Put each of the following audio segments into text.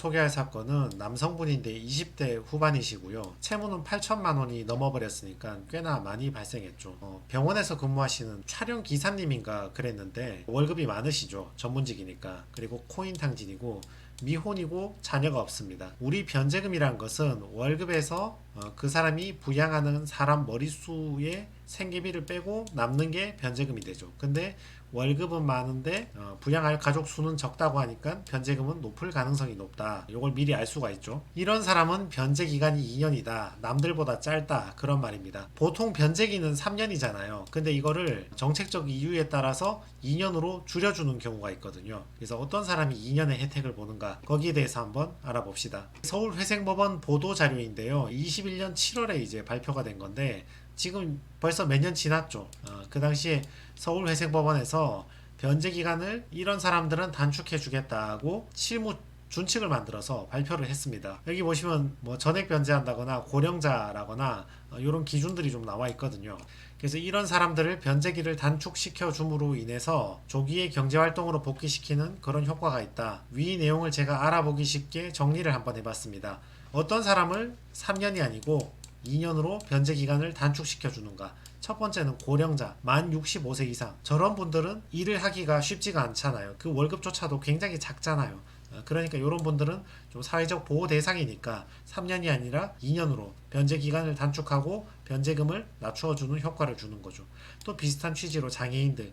소개할 사건은 남성분인데 20대 후반이시고요. 채무는 8천만 원이 넘어버렸으니까 꽤나 많이 발생했죠. 병원에서 근무하시는 촬영 기사님인가 그랬는데 월급이 많으시죠. 전문직이니까. 그리고 코인 탕진이고 미혼이고 자녀가 없습니다. 우리 변제금이란 것은 월급에서 그 사람이 부양하는 사람 머릿수의 생계비를 빼고 남는 게 변제금이 되죠. 근데 월급은 많은데 부양할 가족 수는 적다고 하니까 변제금은 높을 가능성이 높다. 이걸 미리 알 수가 있죠. 이런 사람은 변제 기간이 2년이다. 남들보다 짧다. 그런 말입니다. 보통 변제기는 3년이잖아요. 근데 이거를 정책적 이유에 따라서 2년으로 줄여주는 경우가 있거든요. 그래서 어떤 사람이 2년의 혜택을 보는가 거기에 대해서 한번 알아봅시다. 서울회생법원 보도 자료인데요. 21년 7월에 이제 발표가 된 건데 지금 벌써 몇 년 지났죠. 그 당시에 서울회생법원에서 변제기간을 이런 사람들은 단축해 주겠다고 실무 준칙을 만들어서 발표를 했습니다. 여기 보시면 뭐 전액 변제한다거나 고령자라거나 이런 기준들이 좀 나와 있거든요. 그래서 이런 사람들을 변제기를 단축시켜 줌으로 인해서 조기에 경제활동으로 복귀시키는 그런 효과가 있다. 위 내용을 제가 알아보기 쉽게 정리를 한번 해봤습니다. 어떤 사람을 3년이 아니고 2년으로 변제 기간을 단축시켜 주는가. 첫 번째는 고령자, 만 65세 이상. 저런 분들은 일을 하기가 쉽지가 않잖아요. 그 월급조차도 굉장히 작잖아요. 그러니까 이런 분들은 좀 사회적 보호 대상이니까 3년이 아니라 2년으로 변제 기간을 단축하고 변제금을 낮추어 주는 효과를 주는 거죠. 또 비슷한 취지로 장애인들,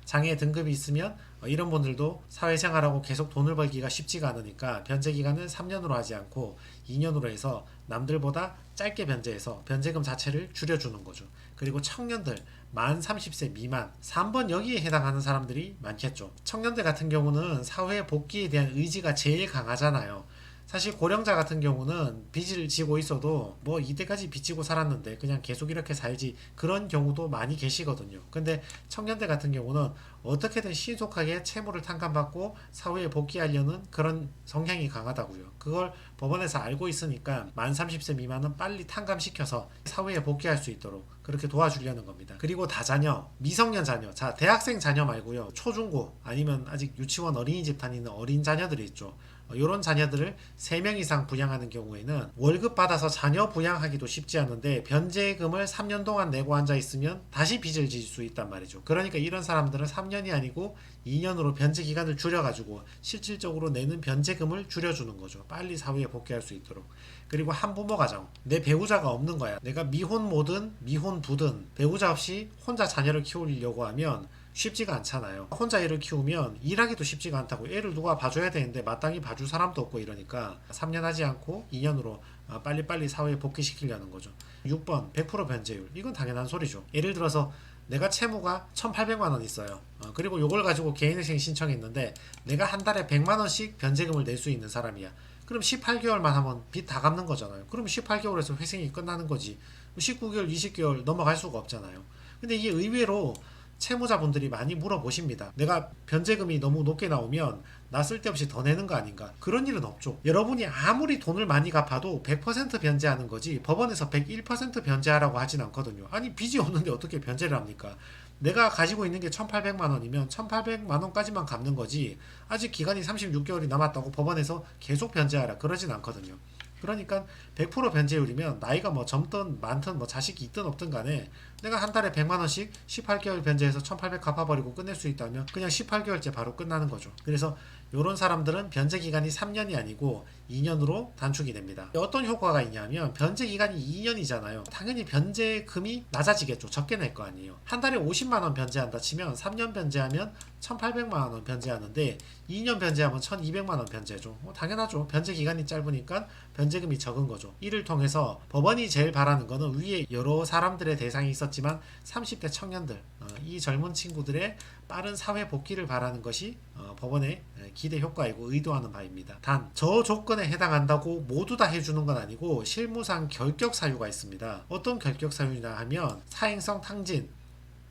장애 등급이 있으면 이런 분들도 사회생활하고 계속 돈을 벌기가 쉽지가 않으니까 변제 기간을 3년으로 하지 않고 2년으로 해서 남들보다 짧게 변제해서 변제금 자체를 줄여주는 거죠. 그리고 청년들 만 30세 미만 3번 여기에 해당하는 사람들이 많겠죠. 청년들 같은 경우는 사회 복귀에 대한 의지가 제일 강하잖아요. 사실 고령자 같은 경우는 빚을 지고 있어도 뭐 이때까지 빚 지고 살았는데 그냥 계속 이렇게 살지 그런 경우도 많이 계시거든요. 근데 청년들 같은 경우는 어떻게든 신속하게 채무를 탕감받고 사회에 복귀하려는 그런 성향이 강하다고요. 그걸 법원에서 알고 있으니까 만 30세 미만은 빨리 탕감시켜서 사회에 복귀할 수 있도록 그렇게 도와주려는 겁니다. 그리고 다자녀, 미성년 자녀, 자 대학생 자녀 말고요. 초중고 아니면 아직 유치원 어린이집 다니는 어린 자녀들이 있죠. 이런 자녀들을 3명 이상 부양하는 경우에는 월급 받아서 자녀 부양하기도 쉽지 않은데 변제금을 3년 동안 내고 앉아 있으면 다시 빚을 질 수 있단 말이죠. 그러니까 이런 사람들은 3년이 아니고 2년으로 변제 기간을 줄여가지고 실질적으로 내는 변제금을 줄여주는 거죠. 빨리 사회에 복귀할 수 있도록. 그리고 한부모 가정, 내 배우자가 없는 거야. 내가 미혼모든 미혼부든 배우자 없이 혼자 자녀를 키우려고 하면 쉽지가 않잖아요. 혼자 애를 키우면 일하기도 쉽지가 않다고. 애를 누가 봐줘야 되는데 마땅히 봐줄 사람도 없고 이러니까 3년 하지 않고 2년으로 빨리빨리 사회에 복귀시키려는 거죠. 6번 100% 변제율. 이건 당연한 소리죠. 예를 들어서 내가 채무가 1,800만 원 있어요. 그리고 이걸 가지고 개인회생 신청했는데 내가 한 달에 100만 원씩 변제금을 낼 수 있는 사람이야. 그럼 18개월만 하면 빚 다 갚는 거잖아요. 그럼 18개월에서 회생이 끝나는 거지. 19개월, 20개월 넘어갈 수가 없잖아요. 근데 이게 의외로 채무자분들이 많이 물어보십니다. 내가 변제금이 너무 높게 나오면 나 쓸데없이 더 내는 거 아닌가? 그런 일은 없죠. 여러분이 아무리 돈을 많이 갚아도 100% 변제하는 거지 법원에서 101% 변제하라고 하진 않거든요. 아니 빚이 없는데 어떻게 변제를 합니까? 내가 가지고 있는 게 1,800만 원이면 1,800만 원까지만 갚는 거지 아직 기간이 36개월이 남았다고 법원에서 계속 변제하라 그러진 않거든요. 그러니까 100% 변제율이면 나이가 뭐 젊든 많든 뭐 자식이 있든 없든 간에 내가 한 달에 100만 원씩 18개월 변제해서 1,800 갚아버리고 끝낼 수 있다면 그냥 18개월째 바로 끝나는 거죠. 그래서 이런 사람들은 변제 기간이 3년이 아니고 2년으로 단축이 됩니다. 어떤 효과가 있냐면 변제 기간이 2년이잖아요. 당연히 변제금이 낮아지겠죠. 적게 낼 거 아니에요. 한 달에 50만 원 변제한다 치면 3년 변제하면 1,800만 원 변제하는데 2년 변제하면 1,200만 원 변제죠. 당연하죠. 변제 기간이 짧으니까 변제금이 적은 거죠. 이를 통해서 법원이 제일 바라는 거는 위에 여러 사람들의 대상이 있었지만 30대 청년들, 이 젊은 친구들의 빠른 사회 복귀를 바라는 것이 법원의 기대 효과이고 의도하는 바입니다. 단, 저 조건에 해당한다고 모두 다 해주는 건 아니고 실무상 결격 사유가 있습니다. 어떤 결격 사유냐 하면 사행성 탕진,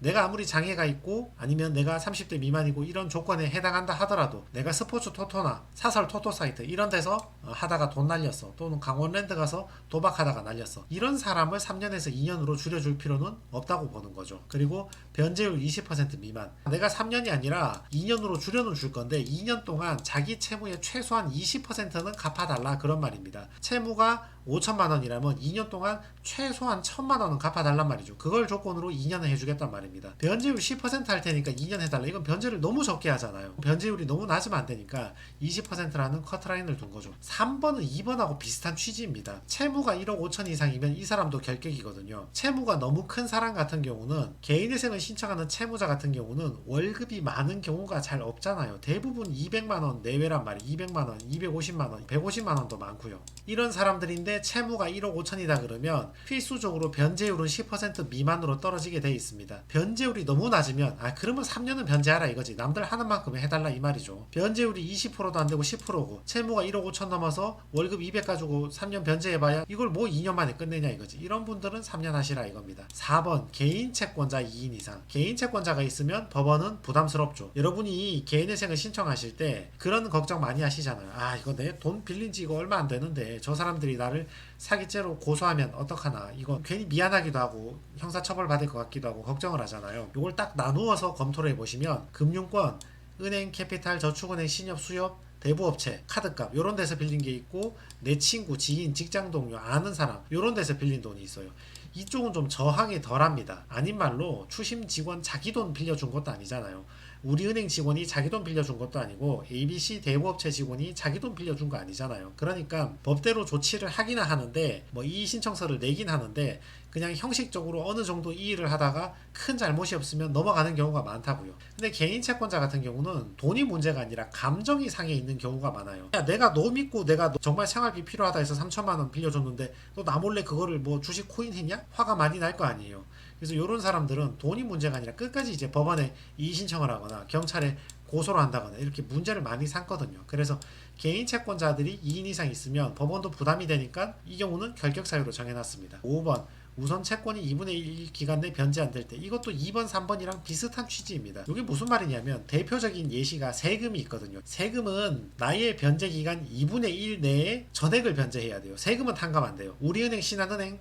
내가 아무리 장애가 있고 아니면 내가 30대 미만이고 이런 조건에 해당한다 하더라도 내가 스포츠 토토나 사설 토토 사이트 이런 데서 하다가 돈 날렸어. 또는 강원랜드 가서 도박하다가 날렸어. 이런 사람을 3년에서 2년으로 줄여줄 필요는 없다고 보는 거죠. 그리고 변제율 20% 미만. 내가 3년이 아니라 2년으로 줄여는 줄 건데 2년 동안 자기 채무의 최소한 20%는 갚아달라 그런 말입니다. 채무가 5천만 원이라면 2년 동안 최소한 1,000만 원은 갚아달란 말이죠. 그걸 조건으로 2년을 해주겠단 말입니다. 변제율 10%할 테니까 2년 해달라. 이건 변제를 너무 적게 하잖아요. 변제율이 너무 낮으면 안 되니까 20%라는 커트라인을 둔 거죠. 3번은 2번하고 비슷한 취지입니다. 채무가 1억 5천 이상이면 이 사람도 결격이거든요. 채무가 너무 큰 사람 같은 경우는 개인회생을 신청하는 채무자 같은 경우는 월급이 많은 경우가 잘 없잖아요. 대부분 200만 원 내외란 말이에요. 200만 원, 250만 원, 150만 원도 많고요. 이런 사람들인데 채무가 1억 5천이다 그러면 필수적으로 변제율은 10% 미만으로 떨어지게 돼 있습니다. 변제율이 너무 낮으면 그러면 3년은 변제하라 이거지. 남들 하는 만큼 해달라 이 말이죠. 변제율이 20%도 안 되고 10%고 채무가 1억 5천 넘어서 월급 200 가지고 3년 변제해봐야 이걸 뭐 2년 만에 끝내냐 이거지. 이런 분들은 3년 하시라 이겁니다. 4번 개인 채권자 2인 이상. 개인 채권자가 있으면 법원은 부담스럽죠. 여러분이 개인회생을 신청하실 때 그런 걱정 많이 하시잖아요. 이거 내 돈 빌린 지 이거 얼마 안 되는데 저 사람들이 나를 사기죄로 고소하면 어떡하나. 이거 괜히 미안하기도 하고 형사처벌 받을 것 같기도 하고 걱정을 하잖아요. 이걸 딱 나누어서 검토를 해보시면 금융권, 은행, 캐피탈, 저축은행, 신협, 수협, 대부업체, 카드값 이런 데서 빌린 게 있고 내 친구, 지인, 직장 동료, 아는 사람 이런 데서 빌린 돈이 있어요. 이쪽은 좀 저항이 덜합니다. 아닌 말로 추심 직원 자기 돈 빌려준 것도 아니잖아요. 우리은행 직원이 자기 돈 빌려준 것도 아니고 ABC 대부업체 직원이 자기 돈 빌려준 거 아니잖아요. 그러니까 법대로 조치를 하기는 하는데 이의 신청서를 내긴 하는데 그냥 형식적으로 어느 정도 이의를 하다가 큰 잘못이 없으면 넘어가는 경우가 많다고요. 근데 개인 채권자 같은 경우는 돈이 문제가 아니라 감정이 상해 있는 경우가 많아요. 야, 내가 너 믿고 내가 너 정말 생활비 필요하다 해서 3천만 원 빌려줬는데 너 나 몰래 그거를 주식 코인 했냐? 화가 많이 날 거 아니에요. 그래서 이런 사람들은 돈이 문제가 아니라 끝까지 이제 법원에 이의 신청을 하거나 경찰에 고소를 한다거나 이렇게 문제를 많이 삼거든요. 그래서 개인 채권자들이 2인 이상 있으면 법원도 부담이 되니까 이 경우는 결격 사유로 정해놨습니다. 5번 우선 채권이 2분의 1 기간 내 변제 안 될 때. 이것도 2번, 3번이랑 비슷한 취지입니다. 이게 무슨 말이냐면 대표적인 예시가 세금이 있거든요. 세금은 나의 변제 기간 2분의 1 내에 전액을 변제해야 돼요. 세금은 탕감 안 돼요. 우리은행, 신한은행,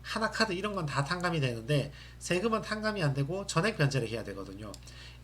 하나카드 이런 건 다 탕감이 되는데 세금은 탕감이 안 되고 전액 변제를 해야 되거든요.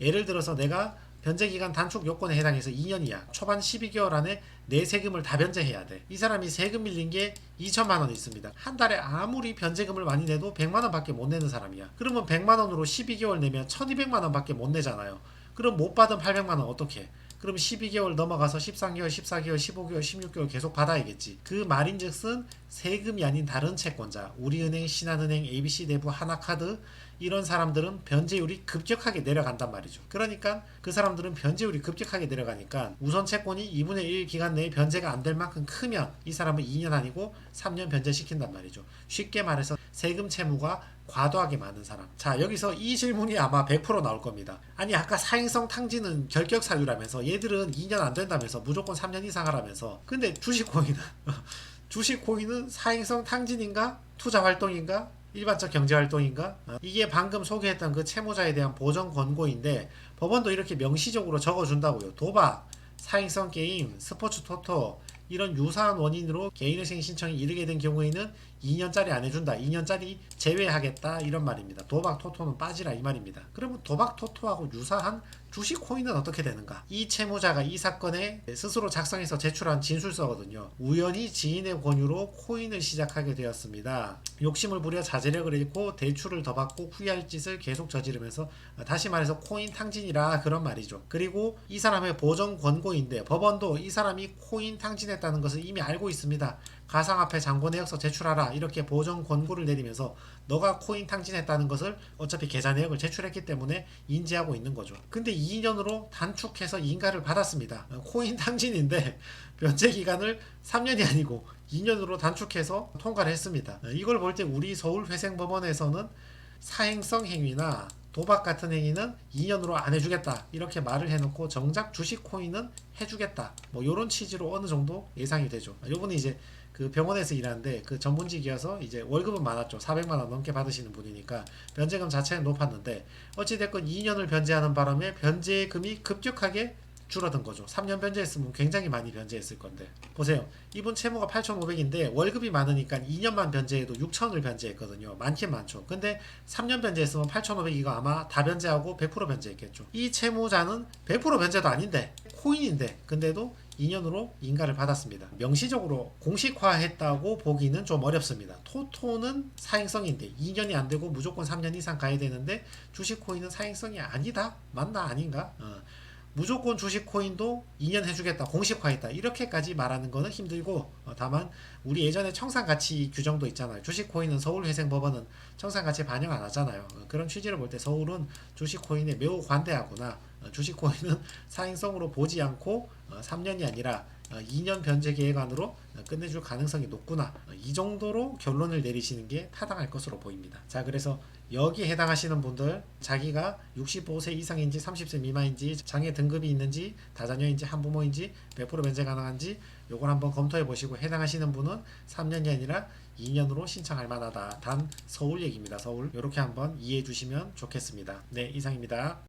예를 들어서 내가 변제기간 단축 요건에 해당해서 2년이야. 초반 12개월 안에 내 세금을 다 변제해야 돼. 이 사람이 세금 밀린 게 2천만 원 있습니다. 한 달에 아무리 변제금을 많이 내도 100만 원밖에 못 내는 사람이야. 그러면 100만 원으로 12개월 내면 1200만 원밖에 못 내잖아요. 그럼 못 받은 800만 원 어떻게? 그럼 12개월 넘어가서 13개월, 14개월, 15개월, 16개월 계속 받아야겠지. 그 말인즉슨 세금이 아닌 다른 채권자, 우리은행, 신한은행, ABC대부, 하나카드 이런 사람들은 변제율이 급격하게 내려간단 말이죠. 그러니까 그 사람들은 변제율이 급격하게 내려가니까 우선 채권이 2분의 1 기간 내에 변제가 안 될 만큼 크면 이 사람은 2년 아니고 3년 변제시킨단 말이죠. 쉽게 말해서 세금 채무가 과도하게 많은 사람. 자, 여기서 이 질문이 아마 100% 나올 겁니다. 아니 아까 사행성 탕진은 결격 사유라면서 얘들은 2년 안 된다면서 무조건 3년 이상 하라면서. 근데 주식코인은 사행성 탕진인가? 투자 활동인가? 일반적 경제활동인가? 이게 방금 소개했던 그 채무자에 대한 보전 권고인데 법원도 이렇게 명시적으로 적어준다고요. 도박, 사행성 게임, 스포츠 토토 이런 유사한 원인으로 개인회생 신청이 이르게 된 경우에는 2년짜리 안 해준다. 2년짜리 제외하겠다. 이런 말입니다. 도박, 토토는 빠지라 이 말입니다. 그러면 도박, 토토하고 유사한 주식 코인은 어떻게 되는가? 이 채무자가 이 사건에 스스로 작성해서 제출한 진술서거든요. 우연히 지인의 권유로 코인을 시작하게 되었습니다. 욕심을 부려 자제력을 잃고 대출을 더 받고 후회할 짓을 계속 저지르면서 다시 말해서 코인 탕진이라 그런 말이죠. 그리고 이 사람의 보전 권고인데 법원도 이 사람이 코인 탕진했다는 것을 이미 알고 있습니다. 가상화폐 잔고 내역서 제출하라 이렇게 보전 권고를 내리면서 너가 코인 탕진했다는 것을 어차피 계좌 내역을 제출했기 때문에 인지하고 있는 거죠. 근데 2년으로 단축해서 인가를 받았습니다. 코인 탕진인데 변제 기간을 3년이 아니고 2년으로 단축해서 통과를 했습니다. 이걸 볼 때 우리 서울회생법원에서는 사행성 행위나 도박 같은 행위는 2년으로 안 해주겠다 이렇게 말을 해놓고 정작 주식 코인은 해주겠다 이런 취지로 어느 정도 예상이 되죠. 요번에 이제 그 병원에서 일하는데 그 전문직이어서 이제 월급은 많았죠. 400만 원 넘게 받으시는 분이니까 변제금 자체는 높았는데 어찌됐건 2년을 변제하는 바람에 변제금이 급격하게 줄어든 거죠. 3년 변제했으면 굉장히 많이 변제했을 건데. 보세요. 이분 채무가 8,500인데 월급이 많으니까 2년만 변제해도 6,000을 변제했거든요. 많긴 많죠. 근데 3년 변제했으면 8,500이가 아마 다 변제하고 100% 변제했겠죠. 이 채무자는 100% 변제도 아닌데 코인인데 근데도 2년으로 인가를 받았습니다. 명시적으로 공식화했다고 보기는 좀 어렵습니다. 토토는 사행성인데 2년이 안 되고 무조건 3년 이상 가야 되는데 주식 코인은 사행성이 아니다? 맞나 아닌가? 무조건 주식 코인도 2년 해주겠다, 공식화했다 이렇게까지 말하는 거는 힘들고 다만 우리 예전에 청산가치 규정도 있잖아요. 주식 코인은 서울회생법원은 청산가치 반영 안 하잖아요. 그런 취지를 볼 때 서울은 주식 코인에 매우 관대하구나. 주식 코인은 사행성으로 보지 않고 3년이 아니라 2년 변제 계획안으로 끝내줄 가능성이 높구나. 이 정도로 결론을 내리시는 게 타당할 것으로 보입니다. 자, 그래서 여기에 해당하시는 분들 자기가 65세 이상인지 30세 미만인지 장애 등급이 있는지 다자녀인지 한부모인지 100% 면제 가능한지 요걸 한번 검토해 보시고 해당하시는 분은 3년이 아니라 2년으로 신청할 만하다. 단 서울 얘기입니다. 서울. 이렇게 한번 이해해 주시면 좋겠습니다. 네, 이상입니다.